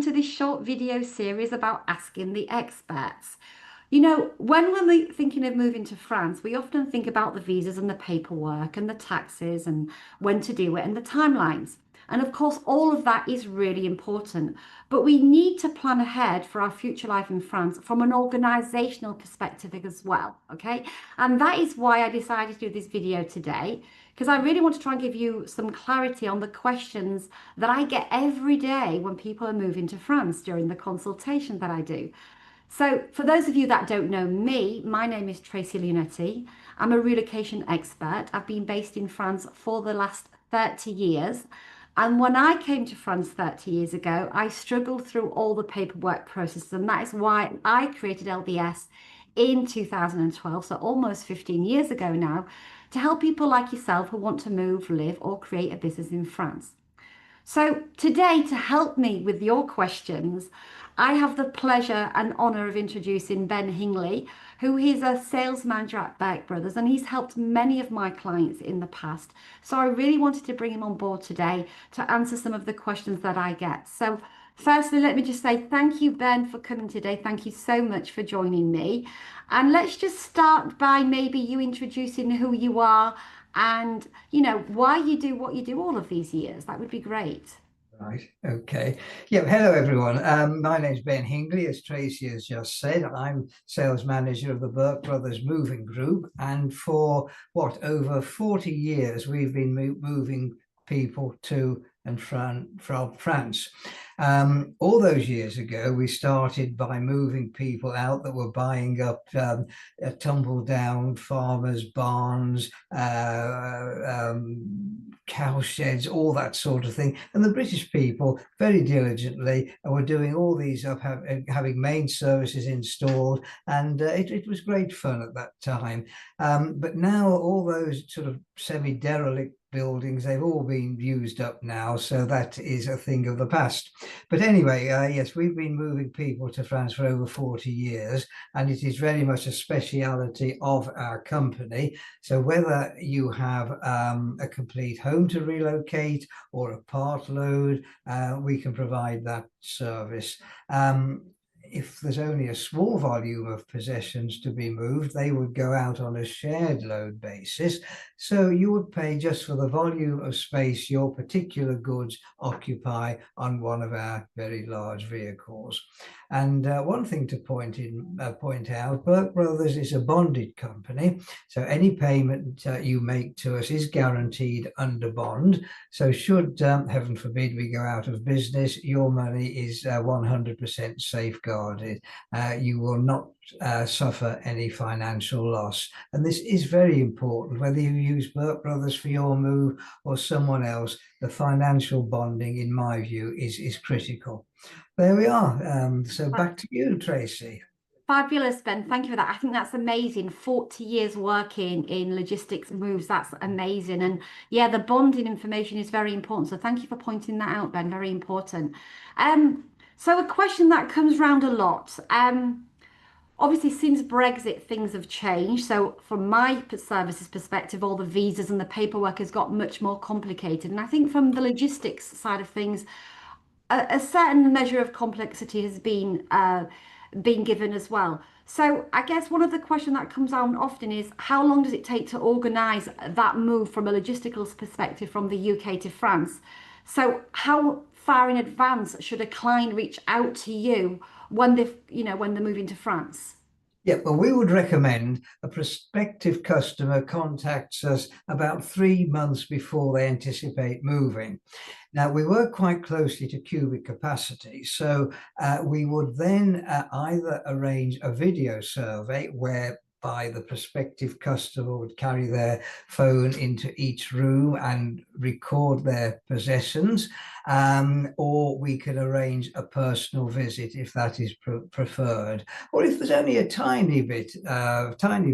welcome to this short video series about asking the experts. You know, when we're thinking of moving to France, we often think about the visas and the paperwork and the taxes and when to do it and the timelines. And of course, all of that is really important. But we need to plan ahead for our future life in France from an organizational perspective as well. Okay. And that is why I decided to do this video today, because I really want to try and give you some clarity on the questions that I get every day when people are moving to France during the consultation that I do. So, for those of you that don't know me, my name is Tracy Leonetti. I'm a relocation expert. I've been based in France for the last 30 years. And when I came to France 30 years ago, I struggled through all the paperwork processes. And that is why I created LBS in 2012, so almost 15 years ago now, to help people like yourself who want to move, live, or create a business in France. So today, to help me with your questions, I have the pleasure and honour of introducing Ben Hingley, who is a sales manager at Burke Bros, and he's helped many of my clients in the past. So I really wanted to bring him on board today to answer some of the questions that I get. So firstly, let me just say thank you, Ben, for coming today. Thank you so much for joining me. And let's just start by maybe you introducing who you are and, you know, why you do what you do all of these years. That would be great. Right. Okay. Yeah. Hello, everyone. My name's Ben Hingley, as Tracy has just said. I'm sales manager of the Burke Bros Moving Group, and for over 40 years we've been moving people to and from France. All those years ago, we started by moving people out that were buying up tumble down farmers' barns, cow sheds, all that sort of thing. And the British people very diligently were doing all these up, having main services installed, and it was great fun at that time. But now all those sort of semi-derelict buildings, they've all been used up now, so that is a thing of the past. But anyway, yes, we've been moving people to France for over 40 years, and it is very much a speciality of our company. So whether you have a complete home to relocate or a part load, we can provide that service. If there's only a small volume of possessions to be moved, they would go out on a shared load basis. So you would pay just for the volume of space your particular goods occupy on one of our very large vehicles. And one thing to point out, Burke Bros is a bonded company. So any payment you make to us is guaranteed under bond. So should, heaven forbid, we go out of business, your money is 100% safeguarded. You will not suffer any financial loss. And this is very important, whether you use Burke Bros for your move or someone else. The financial bonding, in my view, is critical. There we are. So back to you, Tracy. Fabulous, Ben. Thank you for that. I think that's amazing. 40 years working in logistics moves. That's amazing. And yeah, the bonding information is very important. So thank you for pointing that out, Ben. Very important. So a question that comes around a lot. Obviously, since Brexit, things have changed. So from my services perspective, all the visas and the paperwork has got much more complicated. And I think from the logistics side of things, a certain measure of complexity has been given as well. So I guess one of the questions that comes on often is how long does it take to organise that move from a logistical perspective from the UK to France? So how far in advance should a client reach out to you when when they're moving to France? Yeah, well, we would recommend a prospective customer contacts us about 3 months before they anticipate moving. Now, we work quite closely to cubic capacity, so we would then either arrange a video survey whereby the prospective customer would carry their phone into each room and record their possessions, or we can arrange a personal visit if that is preferred. Or if there's only a tiny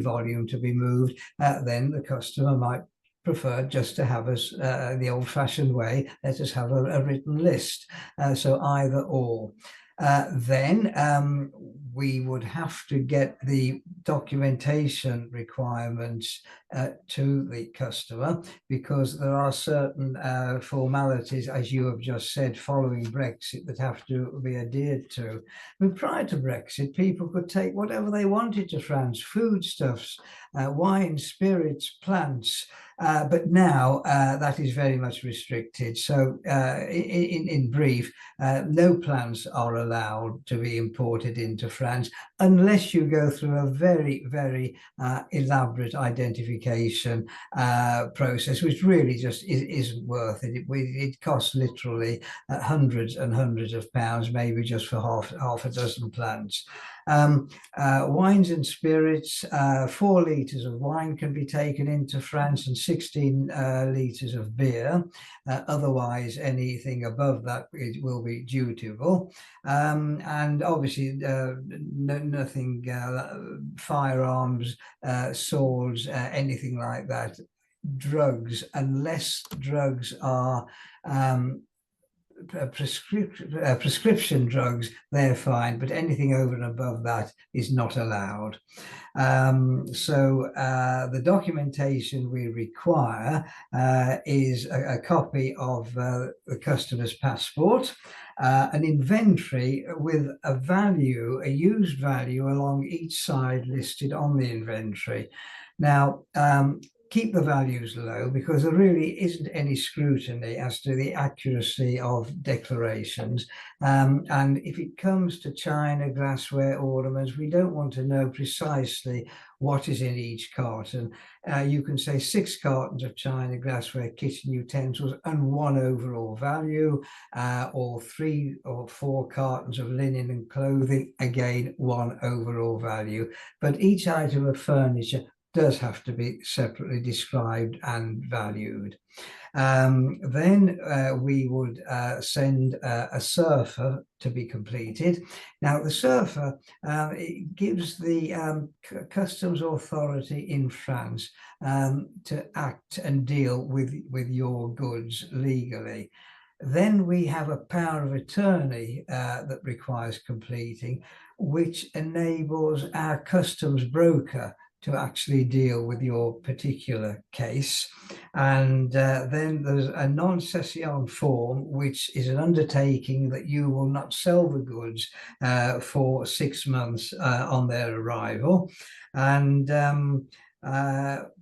volume to be moved, then the customer might prefer just to have us the old-fashioned way, let us have a written list. So either or. Then we would have to get the documentation requirements to the customer, because there are certain formalities, as you have just said, following Brexit that have to be adhered to. But prior to Brexit, people could take whatever they wanted to France: foodstuffs, wine, spirits, plants. But now that is very much restricted. So in brief, no plants are allowed to be imported into France unless you go through a very, very elaborate identification process, which really just isn't worth it. It costs literally hundreds and hundreds of pounds, maybe just for half a dozen plants. Wines and spirits, 4 litres of wine can be taken into France and 16 litres of beer. Otherwise, anything above that it will be dutiable. And obviously, nothing, firearms, swords, anything like that. Drugs, unless drugs are prescription drugs, they're fine, but anything over and above that is not allowed. So the documentation we require is a copy of the customer's passport, an inventory with a value, a used value along each side listed on the inventory. Now, keep the values low, because there really isn't any scrutiny as to the accuracy of declarations. And if it comes to china, glassware, ornaments, we don't want to know precisely what is in each carton. You can say 6 cartons of china, glassware, kitchen utensils, and 1 overall value, or 3 or 4 cartons of linen and clothing, again 1 overall value. But each item of furniture does have to be separately described and valued. Then we would send a SURFA to be completed. Now, the SURFA it gives the customs authority in France to act and deal with your goods legally. Then we have a power of attorney that requires completing, which enables our customs broker to actually deal with your particular case. And then there's a non-cession form, which is an undertaking that you will not sell the goods for 6 months on their arrival. And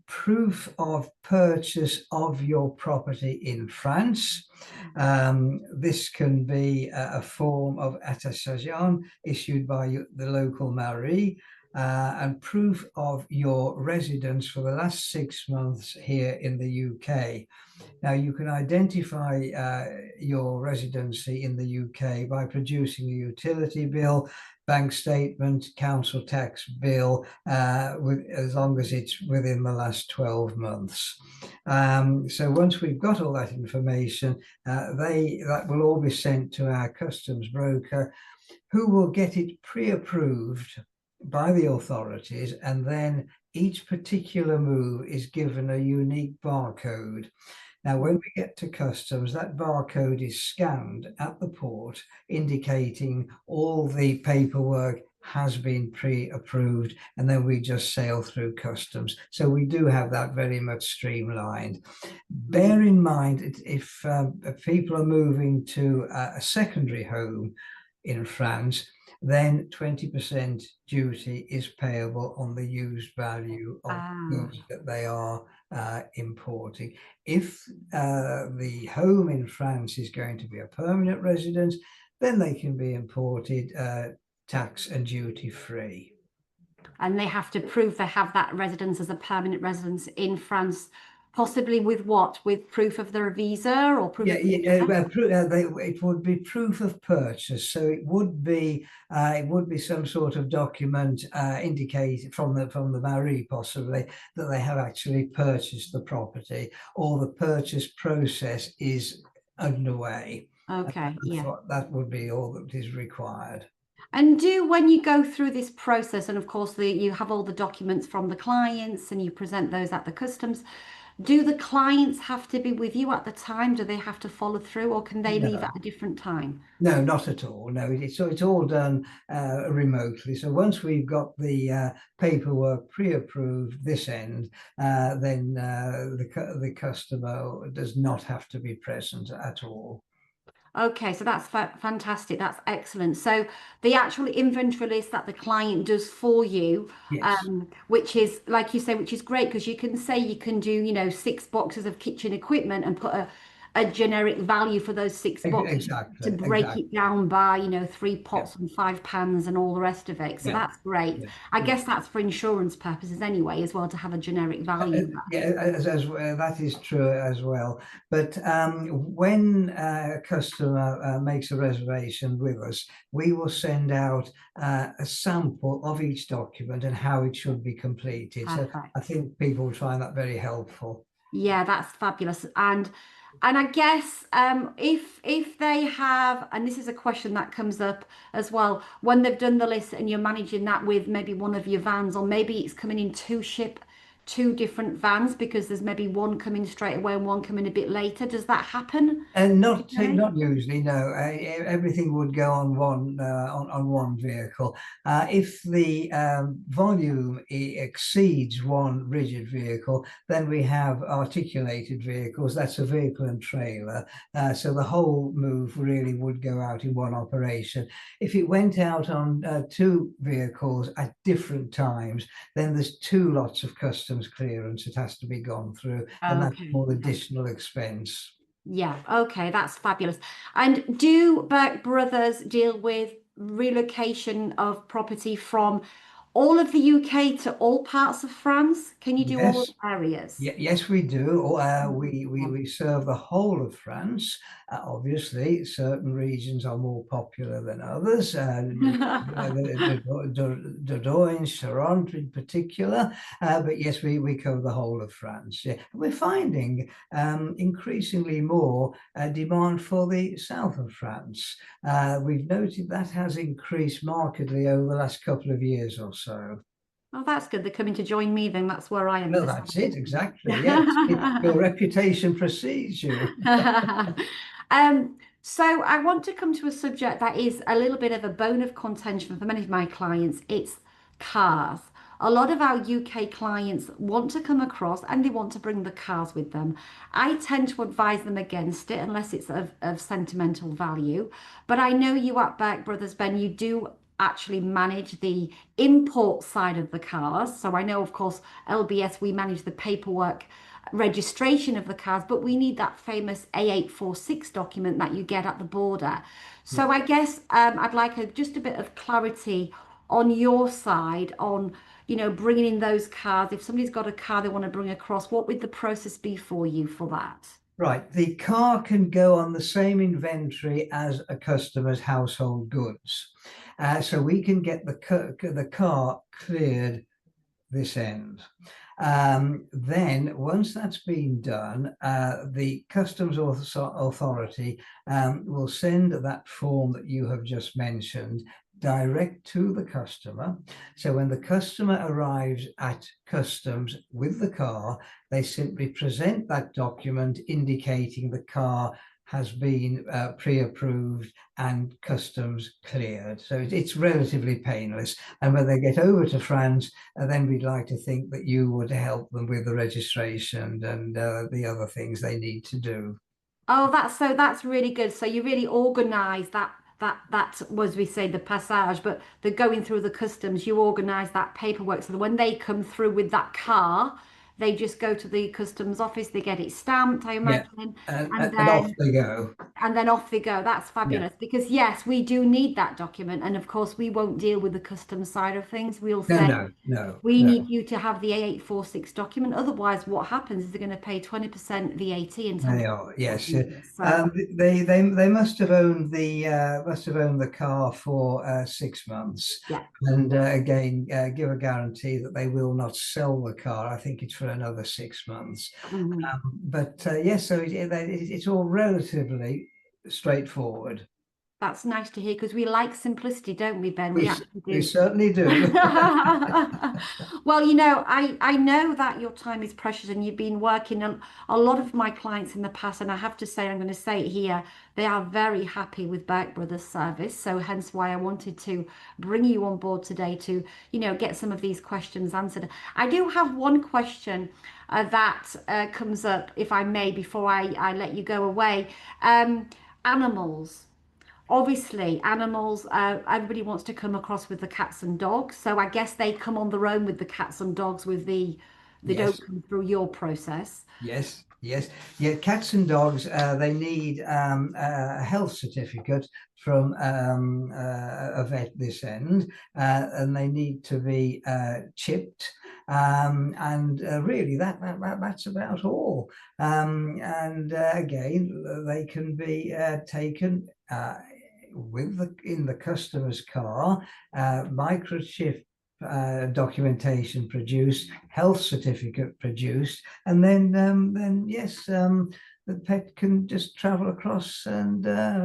proof of purchase of your property in France. This can be a form of attestation issued by the local mairie, and proof of your residence for the last 6 months here in the UK. Now, you can identify your residency in the UK by producing a utility bill, bank statement, council tax bill, as long as it's within the last 12 months. So once we've got all that information, that will all be sent to our customs broker, who will get it pre-approved by the authorities, and then each particular move is given a unique barcode. Now, when we get to customs, that barcode is scanned at the port, indicating all the paperwork has been pre-approved, and then we just sail through customs. So we do have that very much streamlined. Bear in mind, if people are moving to a secondary home in France, then 20% duty is payable on the used value of goods that they are importing. If the home in France is going to be a permanent residence, then they can be imported tax and duty free. And they have to prove they have that residence as a permanent residence in France, possibly with what? With proof of their visa or proof of it would be proof of purchase. So it would be some sort of document indicated from the mairie, possibly, that they have actually purchased the property, or the purchase process is underway. Okay, that would be all that is required. And when you go through this process, and of course you have all the documents from the clients and you present those at the customs, Do the clients have to be with you at the time? Do they have to follow through, or can they leave No. at a different time? No, not at all. No, it's all done remotely. So once we've got the paperwork pre-approved this end, then the customer does not have to be present at all. Okay, so that's fantastic. That's excellent. So the actual inventory list that the client does for you, Yes, which is like you say, which is great because you can say you can do, 6 boxes of kitchen equipment and put a generic value for those 6 boxes to exactly, break exactly. it down by, 3 Yeah, pots and 5 pans and all the rest of it. So yeah, that's great. yeah, I yeah. guess that's for insurance purposes anyway, as well, to have a generic value. Yeah, that is true as well. But when a customer makes a reservation with us, we will send out a sample of each document and how it should be completed. So I Perfect. think people will find that very helpful. Yeah, that's fabulous. And I guess if they have, and this is a question that comes up as well, when they've done the list and you're managing that with maybe one of your vans, or maybe it's coming in two different vans because there's maybe one coming straight away and one coming a bit later. Does that happen? And Okay. not usually, no. Everything would go on one vehicle. If the volume exceeds one rigid vehicle, then we have articulated vehicles. That's a vehicle and trailer. So the whole move really would go out in one operation. If it went out on two vehicles at different times, then there's two lots of customs clearance that has to be gone through, and that's Okay. more Okay. additional expense. Yeah, okay, that's fabulous. And do Burke Brothers deal with relocation of property from all of the UK to all parts of France? Can you do all of Yes, the areas? yes, we do. Wonderful. We serve the whole of France. Obviously, certain regions are more popular than others. Dordogne, Charente in particular. But yes, we cover the whole of France. Yeah. We're finding increasingly more demand for the south of France. We've noted that has increased markedly over the last couple of years or so. Oh, that's good. They're coming to join me then. That's where I am in Well, the south that's it, of exactly. Yes, your France. reputation precedes you. So I want to come to a subject that is a little bit of a bone of contention for many of my clients. It's cars. A lot of our UK clients want to come across and they want to bring the cars with them. I tend to advise them against it unless it's of sentimental value. But I know you at Burke Brothers, Ben, you do actually manage the import side of the cars. So I know, of course, LBS, we manage the paperwork registration of the cars, but we need that famous A846 document that you get at the border. Yeah. So I guess I'd like just a bit of clarity on your side on, bringing in those cars. If somebody's got a car they want to bring across, what would the process be for you for that? Right. The car can go on the same inventory as a customer's household goods. So we can get the car cleared this end. Then, once that's been done, the customs authority will send that form that you have just mentioned direct to the customer. So when the customer arrives at customs with the car, they simply present that document indicating the car has been pre-approved and customs cleared. So it's relatively painless. And when they get over to France, then we'd like to think that you would help them with the registration and the other things they need to do. Oh, that's really good. So you really organize that was we say the passage, but the going through the customs, you organize that paperwork so that when they come through with that car, they just go to the customs office, they get it stamped, I Yeah, imagine, and and off then they go. off they go. That's Yeah. fabulous because yes, we do need that document, and of course we won't deal with the customs side of things. We'll No, say no, no, we need no. you to have the A846 document. Otherwise, what happens is they're going to pay 20% VAT and They are, yes. 10%. So. They must have owned the car for 6 months, Yeah. and again give a guarantee that they will not sell the car. I think it's for another 6 months. Mhm. But yes, so it's all relatively straightforward. That's nice to hear because we like simplicity, don't we, Ben? We We, actually we do. certainly do. Well, you know, I know that your time is precious and you've been working on a lot of my clients in the past, and I have to say, I'm going to say it here, they are very happy with Burke Brothers service. So hence why I wanted to bring you on board today to, get some of these questions answered. I do have one question that comes up, if I may, before I let you go away. Animals. Obviously, animals, everybody wants to come across with the cats and dogs. So I guess they come on their own with the cats and dogs they don't Yes. come through your process. Yes, yes, yeah. Cats and dogs, they need a health certificate from a vet this end, and they need to be chipped. And really, that's about all. And again, they can be taken in the customer's car, microchip documentation produced, health certificate produced, and then yes, the pet can just travel across and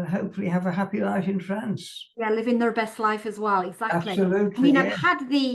hopefully have a happy life in France. Yeah, living their best life as well. Exactly. I Absolutely, mean, yeah,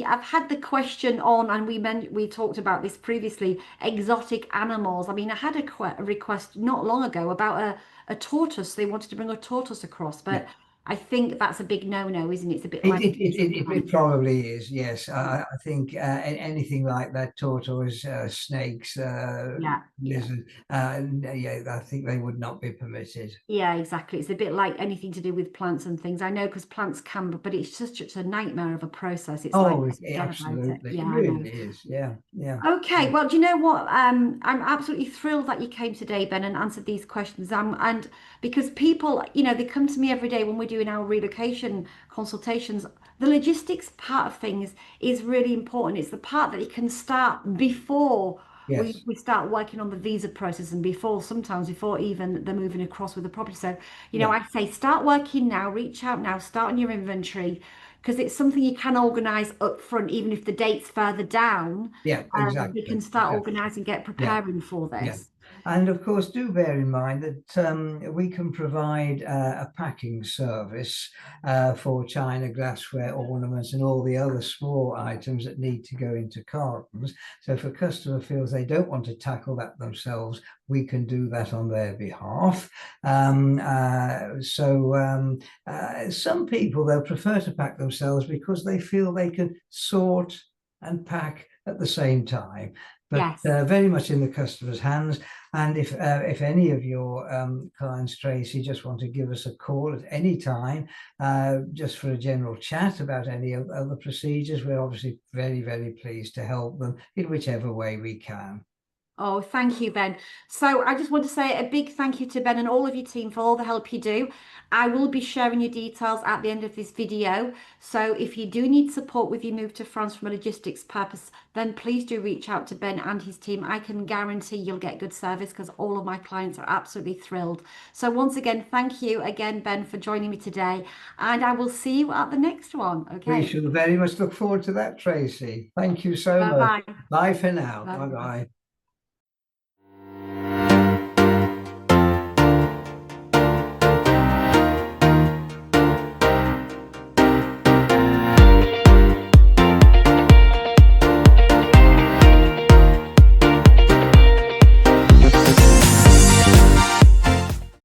I've had the question on, and we talked about this previously, exotic animals. I mean, I had a request not long ago about a tortoise. They wanted to bring a tortoise across, yeah. but I think that's a big no-no, isn't it? It's a bit It, like it, it, some it, it plants. probably is, yes. Yeah, I think anything like that, tortoise, snakes, yeah, yeah. lizard, yeah, I think they would not be permitted. Yeah, exactly. It's a bit like anything to do with plants and things. I know because plants can, but it's just such a nightmare of a process. It's like, Oh, forget about it. absolutely. Yeah, It I know. really is. Yeah, yeah. Okay, well, do you know what? I'm absolutely thrilled that you came today, Ben, and answered these questions. And because people, they come to me every day when we're doing our relocation consultations. The logistics part of things is really important. It's the part that you can start before we, Yes. we start working on the visa process and sometimes before even they're moving across with the property. So, Yeah. I say start working now, reach out now, start on your inventory because it's something you can organise up front, even if the date's further down. Yeah, We can exactly. start Exactly. organising, get Yeah. preparing for Yeah. this. And of course, do bear in mind that we can provide a packing service for china, glassware, ornaments, and all the other small items that need to go into cartons. So if a customer feels they don't want to tackle that themselves, we can do that on their behalf. Some people, they'll prefer to pack themselves because they feel they can sort and pack at the same time, but Yes. very much in the customer's hands. And if any of your clients, Tracy, just want to give us a call at any time, just for a general chat about any other procedures, we're obviously very, very pleased to help them in whichever way we can. Oh, thank you, Ben. So I just want to say a big thank you to Ben and all of your team for all the help you do. I will be sharing your details at the end of this video. So if you do need support with your move to France from a logistics purpose, then please do reach out to Ben and his team. I can guarantee you'll get good service because all of my clients are absolutely thrilled. So once again, thank you again, Ben, for joining me today. And I will see you at the next one. We Okay. shall very much look forward to that, Tracy. Thank you so much. Bye-bye. Bye for now. Bye Bye. bye.